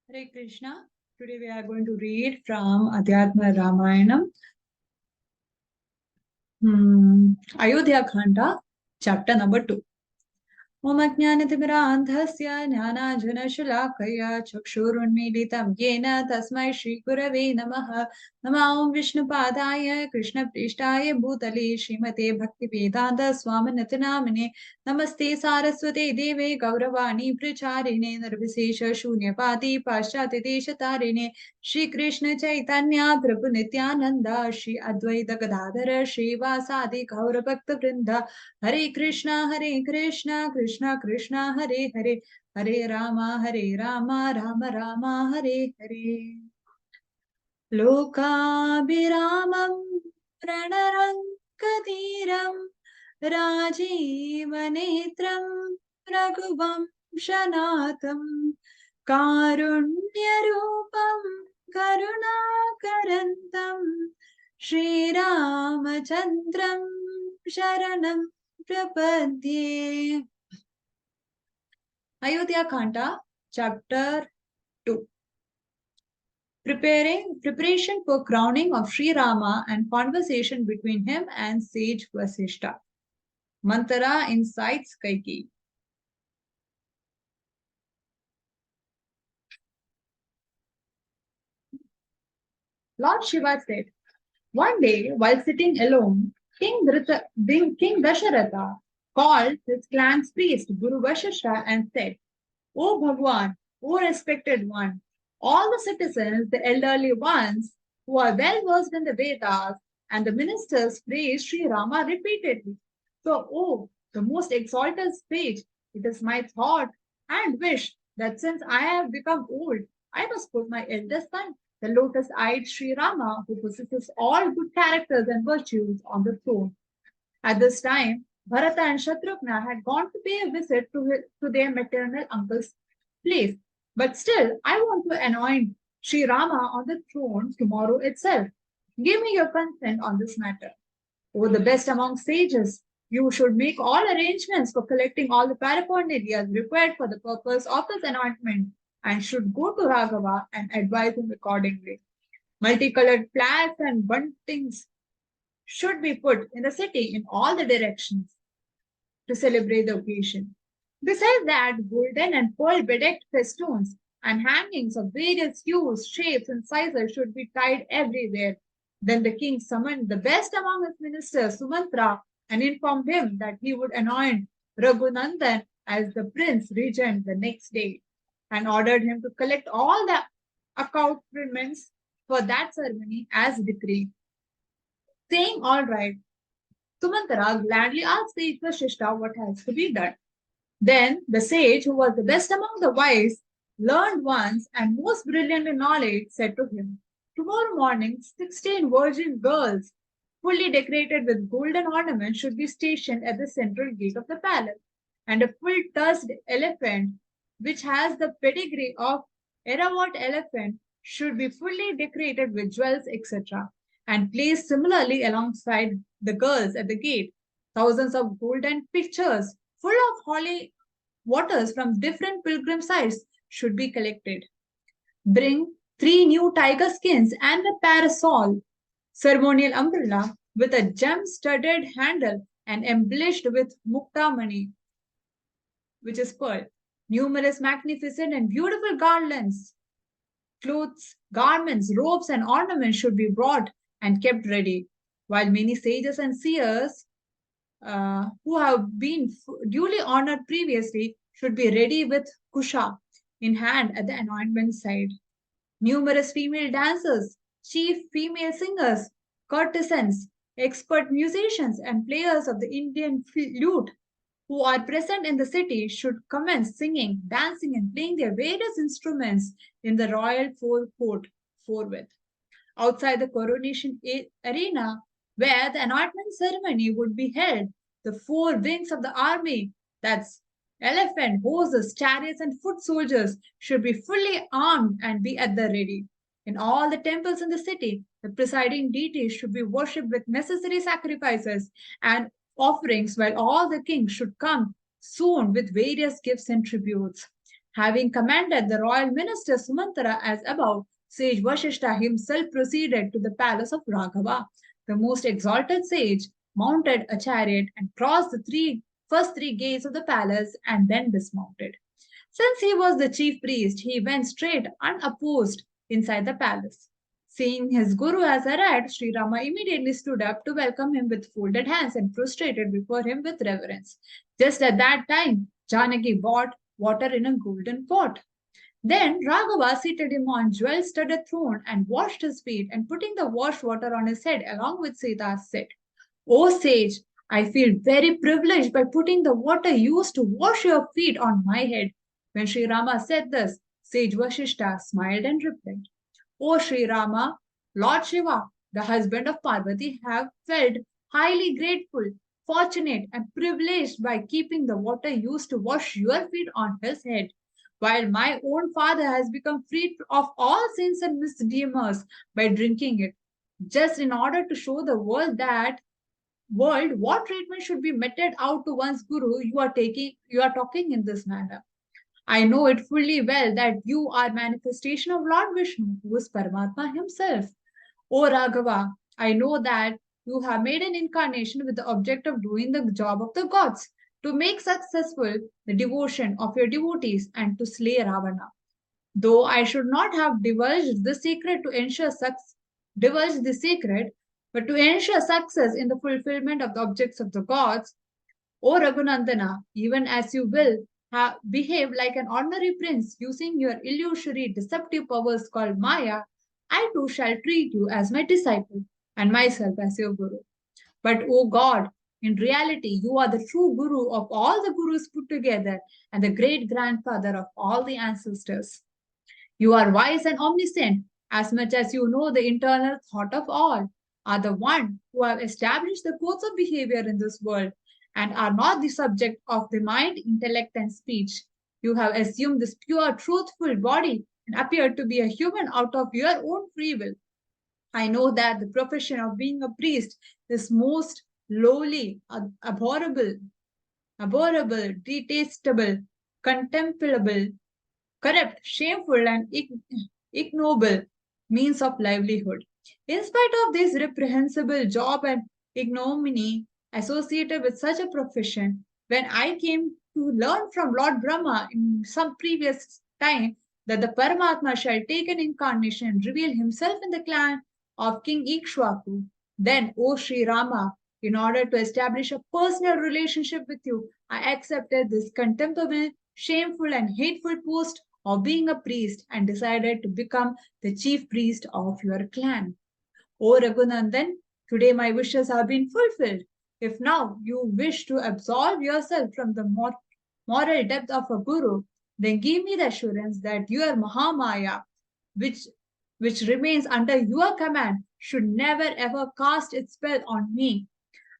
Hare Krishna. Today we are going to read from Adhyatma Ramayana, Ayodhya Kanda, chapter number 2. मम ज्ञानतिमिरान्धस्य ज्ञानार्जुनशलाकया चक्षुरुन्मीलितं येन तस्मै श्रीगुरवे नमः। नमो विष्णुपादाय कृष्णप्रेष्ठाय भूतले श्रीमते भक्तिवेदान्त स्वामिनिति नामिने। नमस्ते सारस्वते देवे गौरवाणी प्रचारिणे निर्विशेष शून्यपाति पाश्चात्यदेशतारिणे। श्रीकृष्ण चैतन्य प्रभु नित्यानन्द श्री अद्वैत गदाधर श्रीवासादि गौरभक्तवृन्द। हरे कृष्णा कृष्णा कृष्णा हरे हरे, हरे राम राम राम हरे हरे। लोकाभिरामं रणरङ्गधीरं राजीवनेत्रं रघुवंशनाथं कारुण्यरूपं करुणाकरन्तं श्रीरामचन्द्रं शरणं प्रपद्ये। Ayodhya Kanda, chapter 2. Preparation for crowning of Sri Rama and conversation between him and sage Vashistha. Manthara incites Kaikeyi. Lord Shiva said, one day, while sitting alone, King Dasharatha called his clan's priest, Guru Vashistha, and said, O Bhagwan, O respected one, all the citizens, the elderly ones, who are well versed in the Vedas, and the ministers praise Sri Rama repeatedly. So, oh, the most exalted sage, it is my thought and wish that since I have become old, I must put my eldest son, the lotus-eyed Sri Rama, who possesses all good characters and virtues, on the throne. At this time, Bharata and Shatrughna had gone to pay a visit to their maternal uncle's place. But still, I want to anoint Sri Rama on the throne tomorrow itself. Give me your consent on this matter. O the best among sages, you should make all arrangements for collecting all the paraphernalia required for the purpose of this anointment and should go to Raghava and advise him accordingly. Multicolored flags and buntings should be put in the city in all the directions to celebrate the occasion. Besides that, golden and pearl bedecked festoons and hangings of various hues, shapes, and sizes should be tied everywhere. Then the king summoned the best among his ministers, Sumantra, and informed him that he would anoint Raghunandan as the prince regent the next day, and ordered him to collect all the accoutrements for that ceremony as decreed. Saying all right, Sumantara gladly asked the Vashishta what has to be done. Then the sage, who was the best among the wise, learned ones, and most brilliant in knowledge, said to him, tomorrow morning, 16 virgin girls, fully decorated with golden ornaments, should be stationed at the central gate of the palace, and a full-tusked elephant, which has the pedigree of Eravat elephant, should be fully decorated with jewels, etc., and placed similarly alongside the girls at the gate. Thousands of golden pitchers full of holy waters from different pilgrim sites should be collected. Bring 3 new tiger skins and a parasol, ceremonial umbrella with a gem-studded handle and embellished with muktamani, which is pearl. Numerous magnificent and beautiful garlands, clothes, garments, robes, and ornaments should be brought and kept ready, while many sages and seers who have been duly honored previously should be ready with kusha in hand at the anointment side. Numerous female dancers, chief female singers, courtesans, expert musicians, and players of the Indian lute who are present in the city should commence singing, dancing, and playing their various instruments in the royal forecourt forthwith. Outside the coronation arena, where the anointment ceremony would be held, the 4 wings of the army, that's elephant, horses, chariots, and foot soldiers, should be fully armed and be at the ready. In all the temples in the city, the presiding deity should be worshipped with necessary sacrifices and offerings, while all the kings should come soon with various gifts and tributes. Having commanded the royal minister Sumantra as above, sage Vashishta himself proceeded to the palace of Raghava. The most exalted sage mounted a chariot and crossed the first three gates of the palace and then dismounted. Since he was the chief priest, he went straight unopposed inside the palace. Seeing his guru has arrived, Sri Rama immediately stood up to welcome him with folded hands and prostrated before him with reverence. Just at that time, Janaki brought water in a golden pot. Then Raghava seated him on jewel-studded throne and washed his feet, and putting the washed water on his head along with Sita said, O sage, I feel very privileged by putting the water used to wash your feet on my head. When Sri Rama said this, sage Vashishta smiled and replied, O Sri Rama, Lord Shiva, the husband of Parvati, have felt highly grateful, fortunate, and privileged by keeping the water used to wash your feet on his head, while my own father has become free of all sins and misdemeanors by drinking it, just in order to show the world what treatment should be meted out to one's guru. You are talking in this manner. I know it fully well that you are manifestation of Lord Vishnu, who is Paramatma himself. O Raghava, I know that you have made an incarnation with the object of doing the job of the gods, to make successful the devotion of your devotees and to slay Ravana. Though I should not have divulged the secret, but to ensure success in the fulfillment of the objects of the gods, O Raghunandana, even as you will behave like an ordinary prince using your illusory deceptive powers called Maya, I too shall treat you as my disciple and myself as your guru. But, O God, in reality, you are the true guru of all the gurus put together and the great grandfather of all the ancestors. You are wise and omniscient, as much as you know the internal thought of all, are the one who have established the codes of behavior in this world and are not the subject of the mind, intellect, and speech. You have assumed this pure, truthful body and appeared to be a human out of your own free will. I know that the profession of being a priest is most lowly, abhorrible, detestable, contemptible, corrupt, shameful, and ignoble means of livelihood. In spite of this reprehensible job and ignominy associated with such a profession, when I came to learn from Lord Brahma in some previous time that the Paramatma shall take an incarnation and reveal himself in the clan of King Ikshwaku, then, O Sri Rama, in order to establish a personal relationship with you, I accepted this contemptible, shameful, and hateful post of being a priest and decided to become the chief priest of your clan. O Raghunandan, today my wishes have been fulfilled. If now you wish to absolve yourself from the moral depth of a guru, then give me the assurance that your Mahamaya, which, which remains under your command, should never ever cast its spell on me.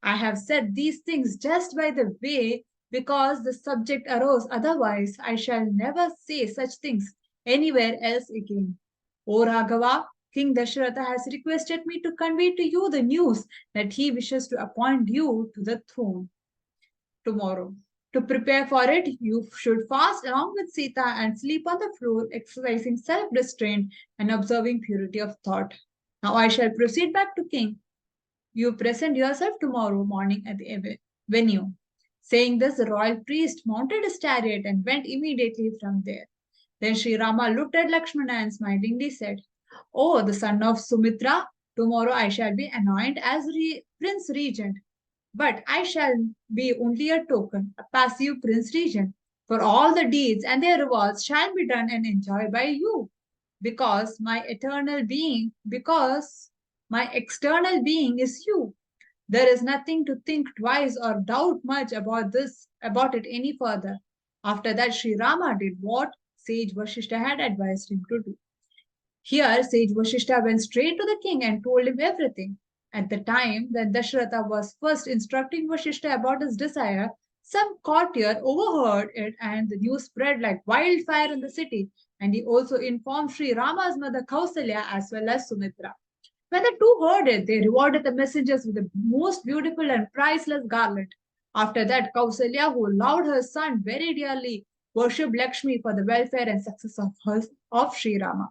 I have said these things just by the way because the subject arose, otherwise, I shall never say such things anywhere else again. O Raghava, King Dasharatha has requested me to convey to you the news that he wishes to appoint you to the throne tomorrow. To prepare for it, you should fast along with Sita and sleep on the floor, exercising self restraint and observing purity of thought. Now I shall proceed back to King. You present yourself tomorrow morning at the venue. Saying this, the royal priest mounted his chariot and went immediately from there. Then Sri Rama looked at Lakshmana and smilingly said, Oh, the son of Sumitra, tomorrow I shall be anointed as Prince Regent. But I shall be only a token, a passive Prince Regent, for all the deeds and their rewards shall be done and enjoyed by you, because my external being is you. There is nothing to think twice or doubt much about it any further. After that, Sri Rama did what sage Vashishta had advised him to do. Here, sage Vashishta went straight to the king and told him everything. At the time when Dasharatha was first instructing Vashishta about his desire, some courtier overheard it and the news spread like wildfire in the city, and he also informed Sri Rama's mother Kausalya as well as Sumitra. When the two heard it, they rewarded the messengers with the most beautiful and priceless garland. After that, Kausalya, who loved her son very dearly, worshipped Lakshmi for the welfare and success of Sri Rama.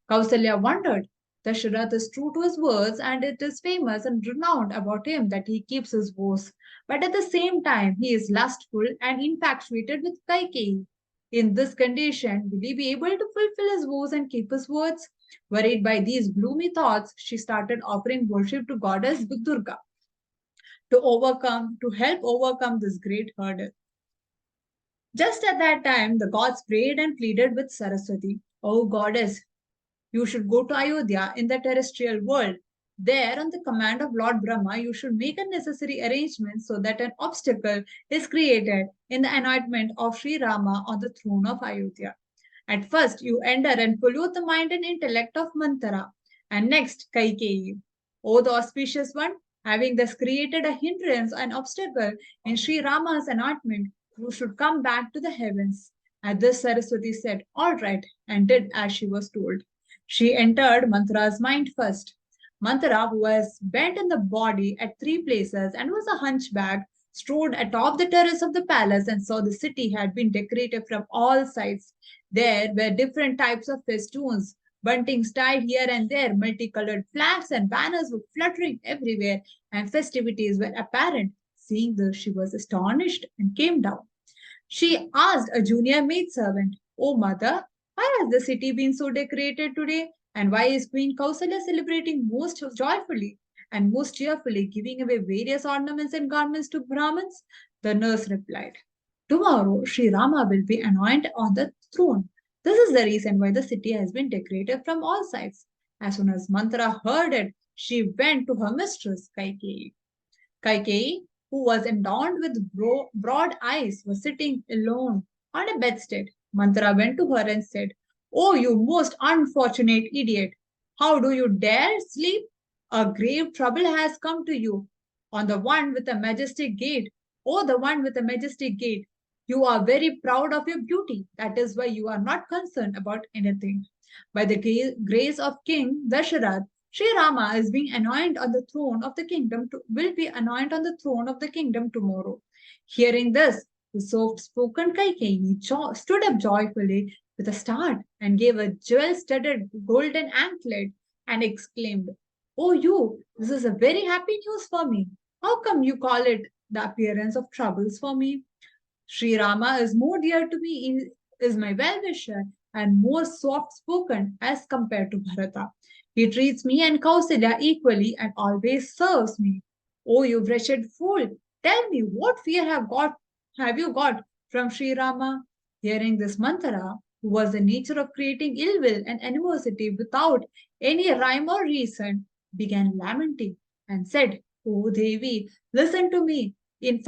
Kausalya wondered. Dasharath is true to his words, and it is famous and renowned about him that he keeps his vows. But at the same time, he is lustful and infatuated with Kaikeyi. In this condition, will he be able to fulfill his vows and keep his words? Worried by these gloomy thoughts, she started offering worship to goddess Durga to help overcome this great hurdle. Just at that time, the gods prayed and pleaded with Saraswati. O goddess, you should go to Ayodhya in the terrestrial world. There, on the command of Lord Brahma, you should make a necessary arrangement so that an obstacle is created in the anointment of Sri Rama on the throne of Ayodhya. At first, you enter and pollute the mind and intellect of Manthara, and next, Kaikeyi. O the auspicious one, having thus created a hindrance and obstacle in Sri Rama's anointment, you should come back to the heavens. At this, Saraswati said, All right, and did as she was told. She entered Manthara's mind first. Manthara, who was bent in the body at three places and was a hunchback, strode atop the terrace of the palace and saw the city had been decorated from all sides. There were different types of festoons, buntings tied here and there, multicolored flags and banners were fluttering everywhere, and festivities were apparent. Seeing this, she was astonished and came down. She asked a junior maidservant, Oh, mother, why has the city been so decorated today? And why is Queen Kausalya celebrating most joyfully and most cheerfully, giving away various ornaments and garments to Brahmins? The nurse replied, Tomorrow, Sri Rama will be anointed on the throne. This is the reason why the city has been decorated from all sides. As soon as Manthara heard it, she went to her mistress, Kaikeyi. Kaikeyi, who was endowed with broad eyes, was sitting alone on a bedstead. Manthara went to her and said, Oh, you most unfortunate idiot! How do you dare sleep? A grave trouble has come to you. On the one with a majestic gait, oh, the one with a majestic gait. You are very proud of your beauty. That is why you are not concerned about anything. By the grace of King Dasharath, Sri Rama is being anointed on the throne of the kingdom will be anointed on the throne of the kingdom tomorrow. Hearing this, the soft-spoken Kaikeyi stood up joyfully with a start and gave a jewel-studded golden anklet and exclaimed, Oh, you, this is a very happy news for me. How come you call it the appearance of troubles for me? Sri Rama is more dear to me, is my well-wisher, and more soft-spoken as compared to Bharata. He treats me and Kausalya equally and always serves me. Oh, you wretched fool! Tell me, what fear have you got from Sri Rama? Hearing this, Manthara, who was the nature of creating ill will and animosity without any rhyme or reason, began lamenting and said, Oh Devi, listen to me. In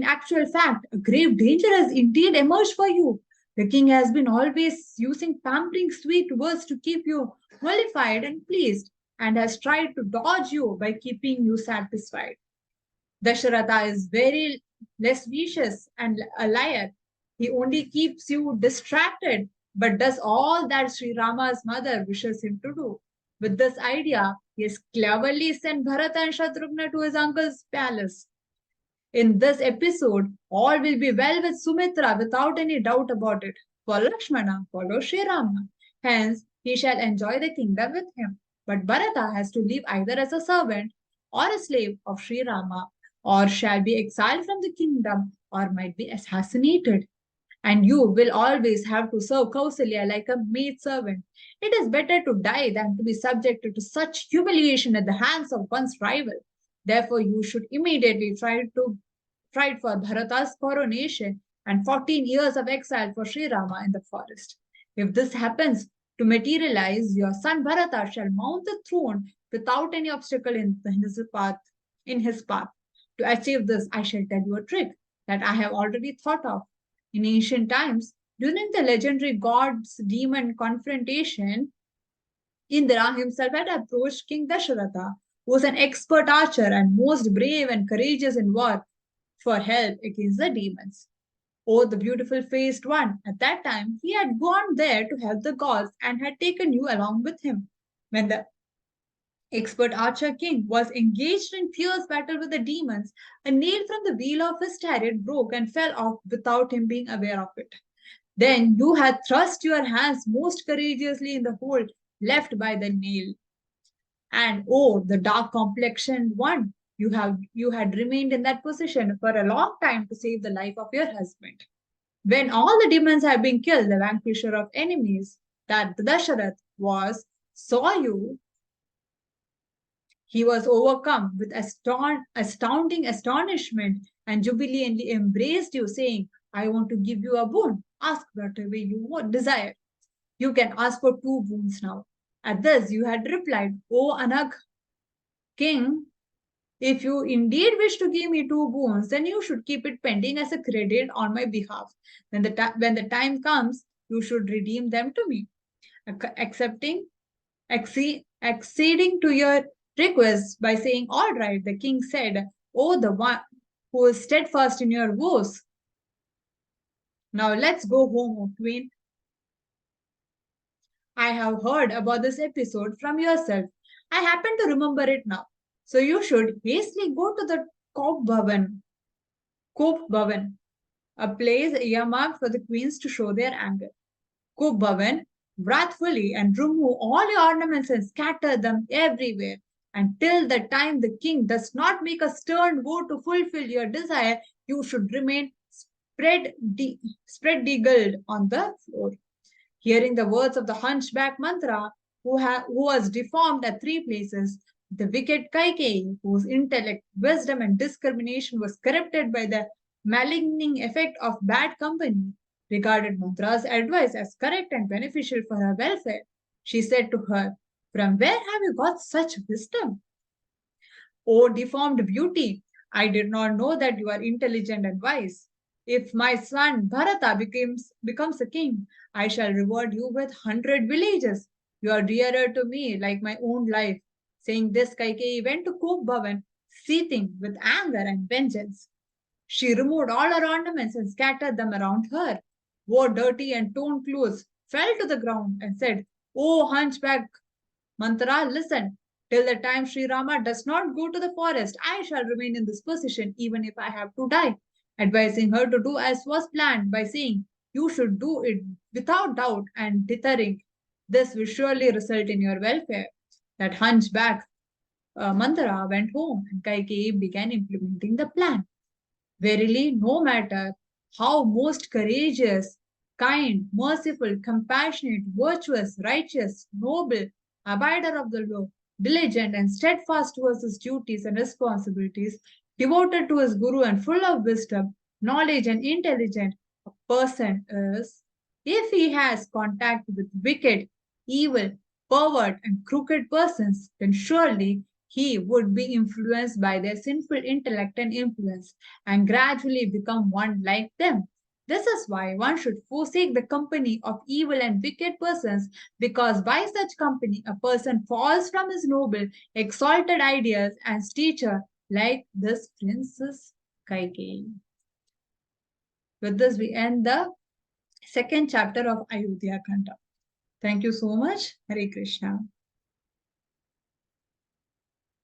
actual fact, a grave danger has indeed emerged for you. The king has been always using pampering sweet words to keep you mollified and pleased, and has tried to dodge you by keeping you satisfied. Dasharatha is very less vicious and a liar. He only keeps you distracted, but does all that Sri Rama's mother wishes him to do. With this idea, he has cleverly sent Bharata and Shatrughna to his uncle's palace. In this episode, all will be well with Sumitra without any doubt about it. For Lakshmana follows Sri Rama. Hence, he shall enjoy the kingdom with him. But Bharata has to live either as a servant or a slave of Sri Rama, or shall be exiled from the kingdom, or might be assassinated. And you will always have to serve Kausalya like a maid servant. It is better to die than to be subjected to such humiliation at the hands of one's rival. Therefore, you should immediately try for Bharata's coronation and 14 years of exile for Sri Rama in the forest. If this happens to materialize, your son Bharata shall mount the throne without any obstacle In his path. To achieve this, I shall tell you a trick that I have already thought of. In ancient times, during the legendary gods demon confrontation, Indra himself had approached King Dasharatha, who was an expert archer and most brave and courageous in war, for help against the demons. Oh, the beautiful faced one! At that time, he had gone there to help the gods and had taken you along with him. When the expert archer king was engaged in fierce battle with the demons, a nail from the wheel of his chariot broke and fell off without him being aware of it. Then you had thrust your hands most courageously in the hole left by the nail. And oh, the dark complexioned one, you had remained in that position for a long time to save the life of your husband. When all the demons had been killed, the vanquisher of enemies, that Dasharath was, saw you, he was overcome with astounding astonishment and jubilantly embraced you, saying, I want to give you a boon. Ask whatever you desire. You can ask for 2 boons now. At this, you had replied, O Anag, king, if you indeed wish to give me 2 boons, then you should keep it pending as a credit on my behalf. When the time comes, you should redeem them to me. Accepting, acceding to your request by saying, All right, the king said, Oh, the one who is steadfast in your woes. Now let's go home, O queen. I have heard about this episode from yourself. I happen to remember it now. So you should hastily go to the Kop Bhavan, a place earmarked for the queens to show their anger. Kop Bhavan wrathfully and remove all your ornaments and scatter them everywhere. Until the time the king does not make a stern vow to fulfill your desire, you should remain spread eagled on the floor. Hearing the words of the hunchback Manthara, who was deformed at 3 places, the wicked Kaikeyi, whose intellect, wisdom, and discrimination was corrupted by the maligning effect of bad company, regarded Manthara's advice as correct and beneficial for her welfare. She said to her, From where have you got such wisdom? O deformed beauty, I did not know that you are intelligent and wise. If my son Bharata becomes a king, I shall reward you with 100 villages. You are dearer to me like my own life. Saying this, Kaikeyi went to Kop Bhavan, seething with anger and vengeance. She removed all her ornaments and scattered them around her, wore dirty and torn clothes, fell to the ground, and said, O hunchback Manthara, listen. Till the time Sri Rama does not go to the forest, I shall remain in this position even if I have to die. Advising her to do as was planned by saying, You should do it without doubt and deterring. This will surely result in your welfare. That hunchback Manthara went home and Kaikeyi began implementing the plan. Verily, no matter how most courageous, kind, merciful, compassionate, virtuous, righteous, noble, abider of the law, diligent and steadfast towards his duties and responsibilities, devoted to his guru and full of wisdom, knowledge and intelligence, a person is, if he has contact with wicked, evil, pervert, and crooked persons, then surely he would be influenced by their sinful intellect and influence and gradually become one like them. This is why one should forsake the company of evil and wicked persons, because by such company a person falls from his noble, exalted ideas and stature, like this Princess Kaikeyi. With this, we end the second chapter of Ayodhya Kanda. Thank you so much. Hare Krishna.